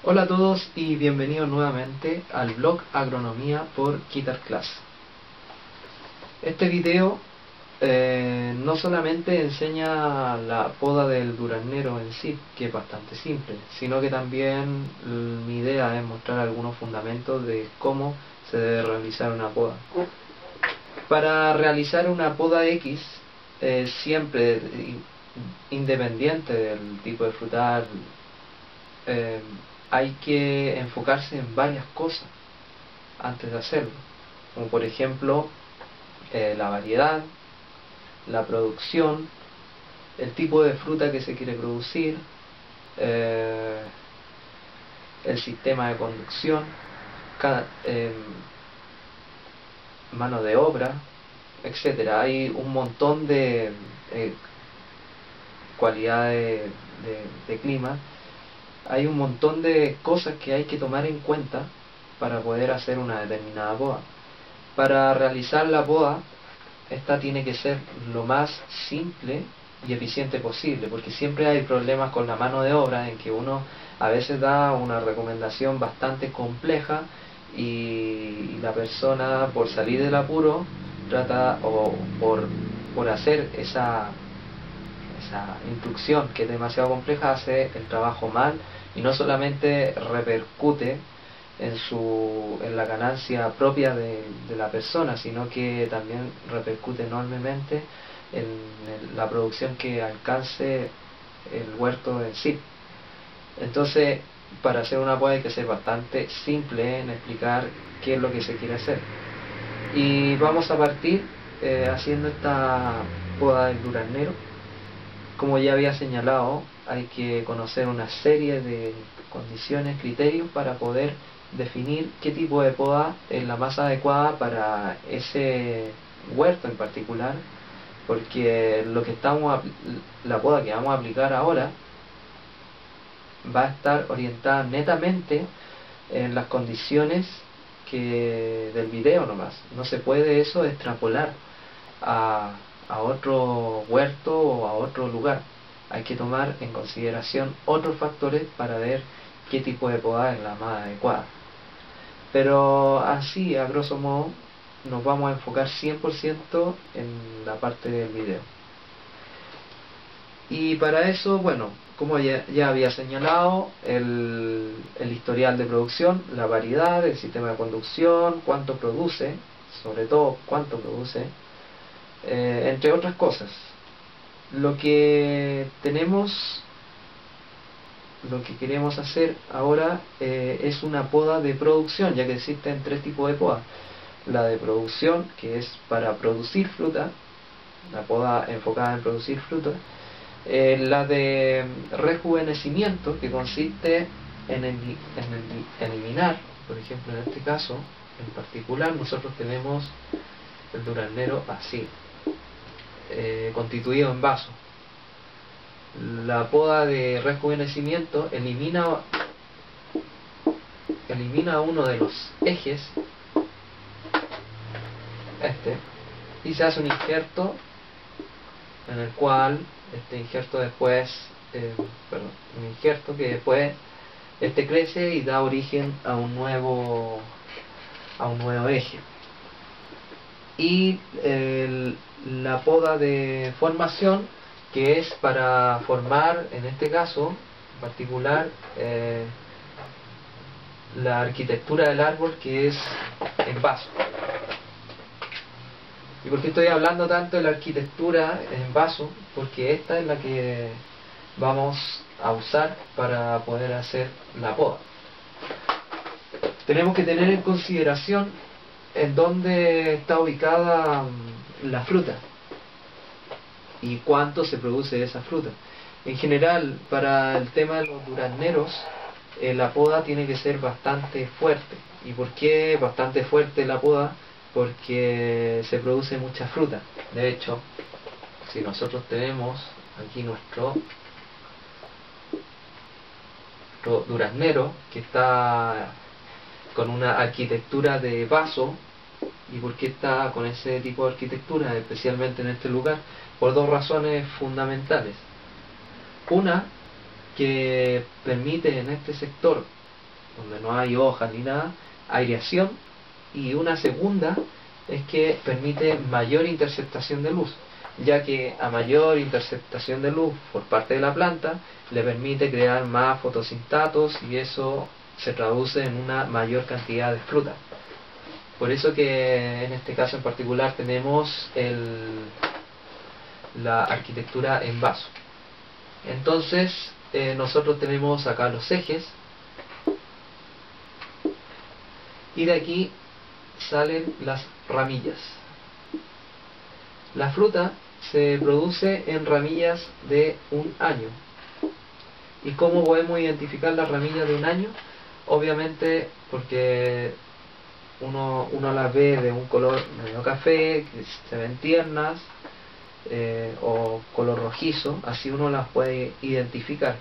Hola a todos y bienvenidos nuevamente al blog Agronomía por Guitar Class. Este video no solamente enseña la poda del duraznero en sí, que es bastante simple, sino que también mi idea es mostrar algunos fundamentos de cómo se debe realizar una poda. Para realizar una poda X, siempre independiente del tipo de frutal, eh, hay que enfocarse en varias cosas antes de hacerlo, como por ejemplo la variedad, la producción, el tipo de fruta que se quiere producir, eh, el sistema de conducción, mano de obra, etcétera. Hay un montón de cualidades de clima. Hay un montón de cosas que hay que tomar en cuenta para poder hacer una determinada poda. Para realizar la poda, esta tiene que ser lo más simple y eficiente posible, porque siempre hay problemas con la mano de obra en que uno a veces da una recomendación bastante compleja y la persona, por salir del apuro, trata, o por hacer esa instrucción que es demasiado compleja, hace el trabajo mal y no solamente repercute en la ganancia propia de la persona, sino que también repercute enormemente en la producción que alcance el huerto en sí. Entonces, para hacer una poda hay que ser bastante simple en explicar qué es lo que se quiere hacer. Y vamos a partir haciendo esta poda del duraznero. Como ya había señalado, hay que conocer una serie de condiciones, criterios para poder definir qué tipo de poda es la más adecuada para ese huerto en particular, porque la poda que vamos a aplicar ahora va a estar orientada netamente en las condiciones del video nomás. No se puede eso extrapolar a otro huerto o a otro lugar. Hay que tomar en consideración otros factores para ver qué tipo de poda es la más adecuada. Pero así, a grosso modo, nos vamos a enfocar 100% en la parte del video. Y para eso, bueno, como ya había señalado, el historial de producción, la variedad, el sistema de conducción, cuánto produce, sobre todo cuánto produce, entre otras cosas. Lo que queremos hacer ahora es una poda de producción, ya que existen tres tipos de poda. La de producción, que es para producir fruta, la poda enfocada en producir fruta. La de rejuvenecimiento, que consiste en eliminar, por ejemplo en este caso en particular, nosotros tenemos el duraznero así, constituido en vaso. La poda de rejuvenecimiento elimina uno de los ejes, y se hace un injerto en el cual este injerto después, un injerto que después crece y da origen a un nuevo eje. Y la poda de formación, que es para formar, en este caso en particular, la arquitectura del árbol, que es en vaso. ¿Y por qué estoy hablando tanto de la arquitectura en vaso? Porque esta es la que vamos a usar para poder hacer la poda. Tenemos que tener en consideración en dónde está ubicada la fruta y cuánto se produce de esa fruta. En general, para el tema de los durazneros, la poda tiene que ser bastante fuerte. ¿Y por qué bastante fuerte la poda? Porque se produce mucha fruta. De hecho, si nosotros tenemos aquí nuestro duraznero, que está con una arquitectura de vaso. ¿Y por qué está con ese tipo de arquitectura, especialmente en este lugar? Por dos razones fundamentales. Una, que permite en este sector donde no hay hojas ni nada, aireación, y una segunda es que permite mayor interceptación de luz, ya que a mayor interceptación de luz por parte de la planta le permite crear más fotosinstatos y eso se traduce en una mayor cantidad de fruta. Por eso que en este caso en particular tenemos la arquitectura en vaso. Entonces nosotros tenemos acá los ejes y de aquí salen las ramillas. La fruta se produce en ramillas de un año. ¿Y cómo podemos identificar las ramillas de un año? Obviamente porque uno las ve de un color medio café, que se ven tiernas, o color rojizo, así uno las puede identificar.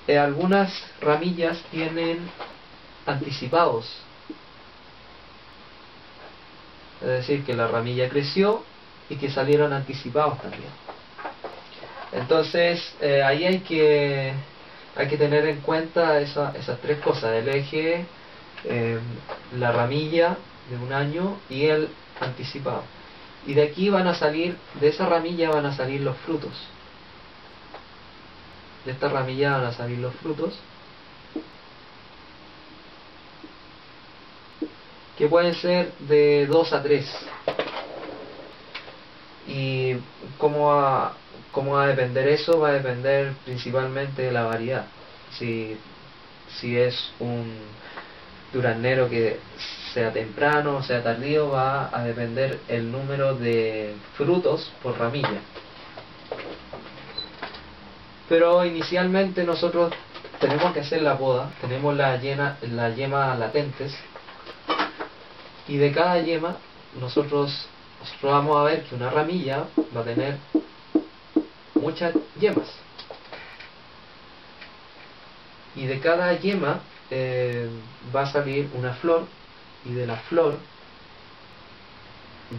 Algunas ramillas tienen anticipados, es decir, que la ramilla creció y que salieron anticipados también. Entonces ahí hay que tener en cuenta esas tres cosas: el eje, la ramilla de un año y el anticipado. Y de aquí van a salir, de esa ramilla van a salir los frutos. De esta ramilla van a salir los frutos, que pueden ser de 2 a 3. ¿Y cómo va a depender eso? Va a depender principalmente de la variedad. Si es un duraznero que sea temprano o sea tardío, va a depender el número de frutos por ramilla. Pero inicialmente nosotros tenemos que hacer la poda, tenemos la yema latentes, y de cada yema nosotros vamos a ver que una ramilla va a tener muchas yemas, y de cada yema va a salir una flor, y de la flor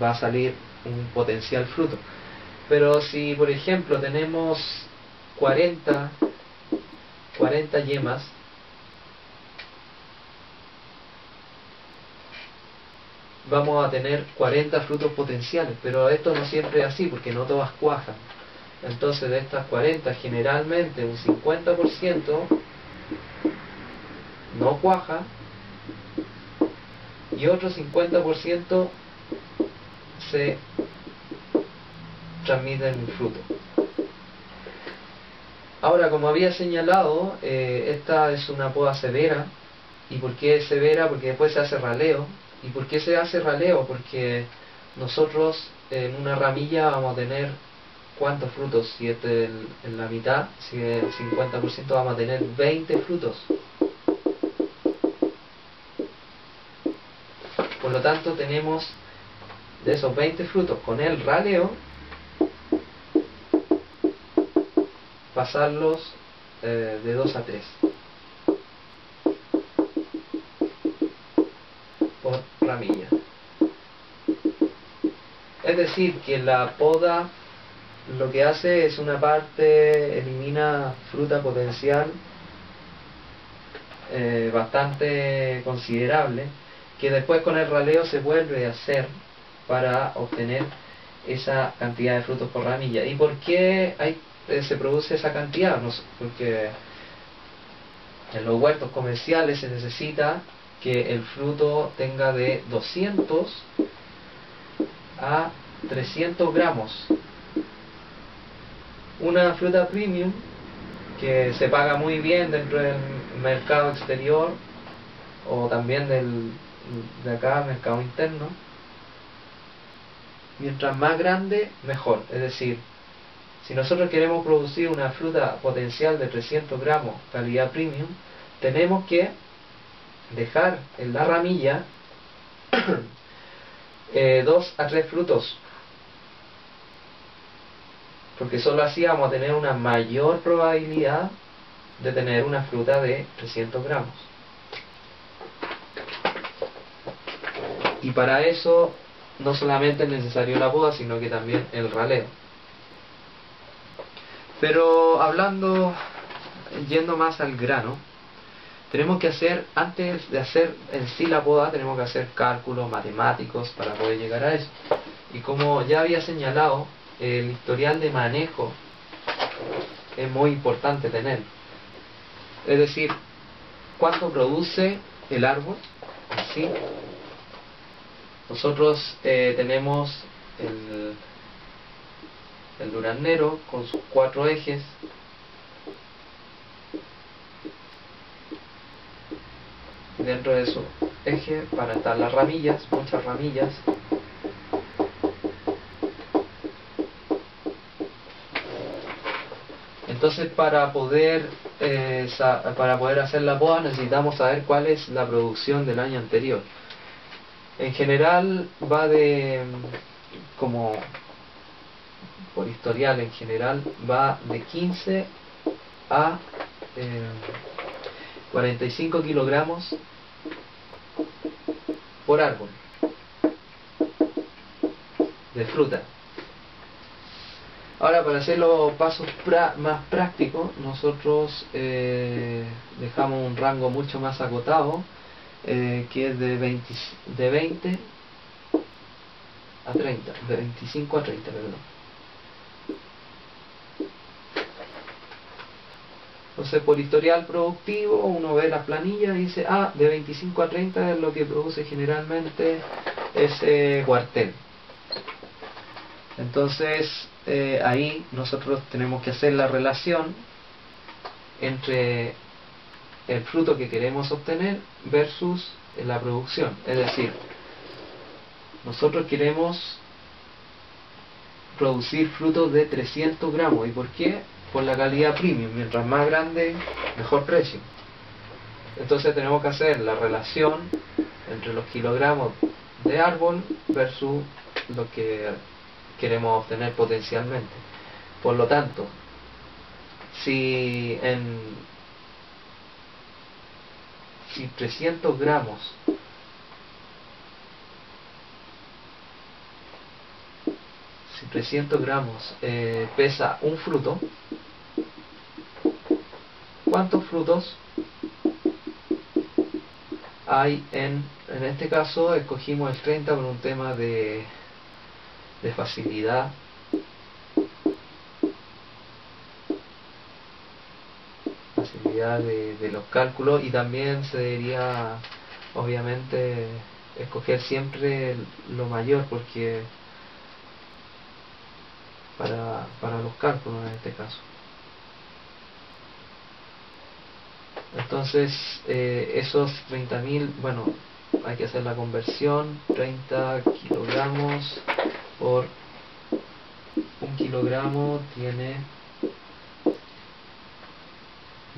va a salir un potencial fruto. Pero si por ejemplo tenemos 40 yemas, vamos a tener 40 frutos potenciales, pero esto no siempre es así, porque no todas cuajan. Entonces de estas 40, generalmente un 50% no cuaja y otro 50% se transmite en un fruto. Ahora, como había señalado, esta es una poda severa. ¿Y por qué es severa? Porque después se hace raleo. ¿Y por qué se hace raleo? Porque nosotros en una ramilla vamos a tener ¿cuántos frutos? Si este es en la mitad, si es el 50%, vamos a tener 20 frutos. Por lo tanto, tenemos de esos 20 frutos, con el raleo, pasarlos de 2 a 3 por ramilla. Es decir, que la poda lo que hace es una parte, elimina fruta potencial bastante considerable, que después con el raleo se vuelve a hacer para obtener esa cantidad de frutos por ramilla. ¿Y por qué se produce esa cantidad? No sé, porque en los huertos comerciales se necesita que el fruto tenga de 200 a 300 gramos. Una fruta premium que se paga muy bien dentro del mercado exterior o también de acá, mercado interno, mientras más grande, mejor. Es decir, si nosotros queremos producir una fruta potencial de 300 gramos, calidad premium, tenemos que dejar en la ramilla 2 a 3 frutos, porque solo así vamos a tener una mayor probabilidad de tener una fruta de 300 gramos. Y para eso no solamente es necesario la poda, sino que también el raleo. Pero yendo más al grano, tenemos que hacer, antes de hacer en sí la poda, tenemos que hacer cálculos matemáticos para poder llegar a eso. Y como ya había señalado, el historial de manejo es muy importante tener. Es decir, cuánto produce el árbol, ¿sí? Nosotros tenemos el duraznero con sus 4 ejes. Dentro de su eje van a estar las ramillas, muchas ramillas. Entonces para poder hacer la poda necesitamos saber cuál es la producción del año anterior. En general va como por historial en general, va de 15 a 45 kilogramos por árbol de fruta. Ahora, para hacer los pasos más prácticos, nosotros dejamos un rango mucho más acotado, que es de 20 a 30, de 25 a 30, perdón. Entonces, por historial productivo, uno ve las planillas y dice, de 25 a 30 es lo que produce generalmente ese cuartel. Entonces, ahí nosotros tenemos que hacer la relación entre el fruto que queremos obtener versus la producción. Es decir, nosotros queremos producir frutos de 300 gramos. ¿Y por qué? Por la calidad premium. Mientras más grande, mejor precio. Entonces tenemos que hacer la relación entre los kilogramos de árbol versus lo que queremos obtener potencialmente. Por lo tanto, si 300 gramos pesa un fruto, ¿cuántos frutos hay en este caso? Escogimos el 30 por un tema de facilidad. De los cálculos, y también se debería obviamente escoger siempre lo mayor, porque para los cálculos en este caso. Entonces esos 30.000, bueno, hay que hacer la conversión. 30 kilogramos por 1 kilogramo tiene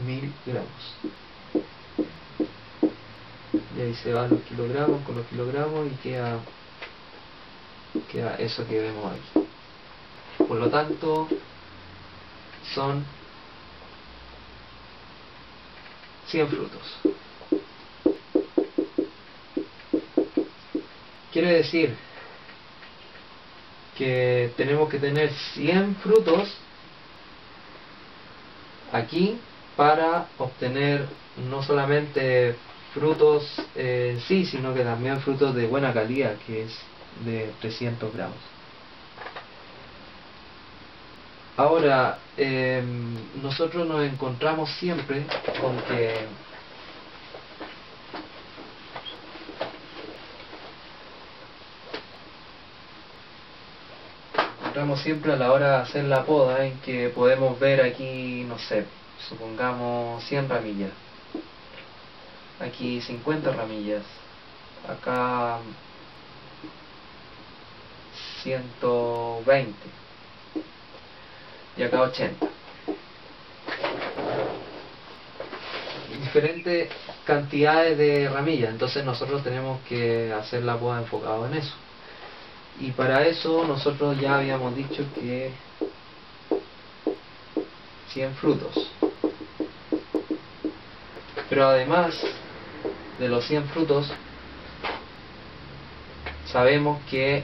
1000 gramos. Y ahí se van los kilogramos con los kilogramos y queda eso que vemos aquí. Por lo tanto, son 100 frutos. Quiere decir que tenemos que tener 100 frutos aquí para obtener no solamente frutos en sí, sino que también frutos de buena calidad, que es de 300 gramos. Ahora, nosotros nos encontramos siempre con que siempre a la hora de hacer la poda en que podemos ver aquí, no sé, supongamos 100 ramillas, aquí 50 ramillas, acá 120 y acá 80. Diferentes cantidades de ramillas. Entonces nosotros tenemos que hacer la poda enfocado en eso. Y para eso nosotros ya habíamos dicho que 100 frutos. Pero además de los 100 frutos, sabemos que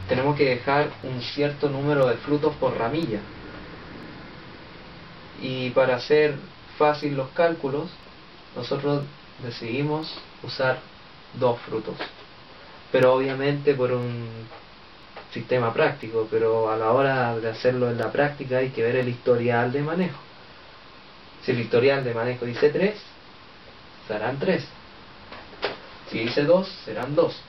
tenemos que dejar un cierto número de frutos por ramilla. Y para hacer fácil los cálculos, nosotros decidimos usar 2 frutos, pero obviamente por un sistema práctico, pero a la hora de hacerlo en la práctica hay que ver el historial de manejo. Si el historial de manejo dice 3, serán 3. Si dice 2, serán 2.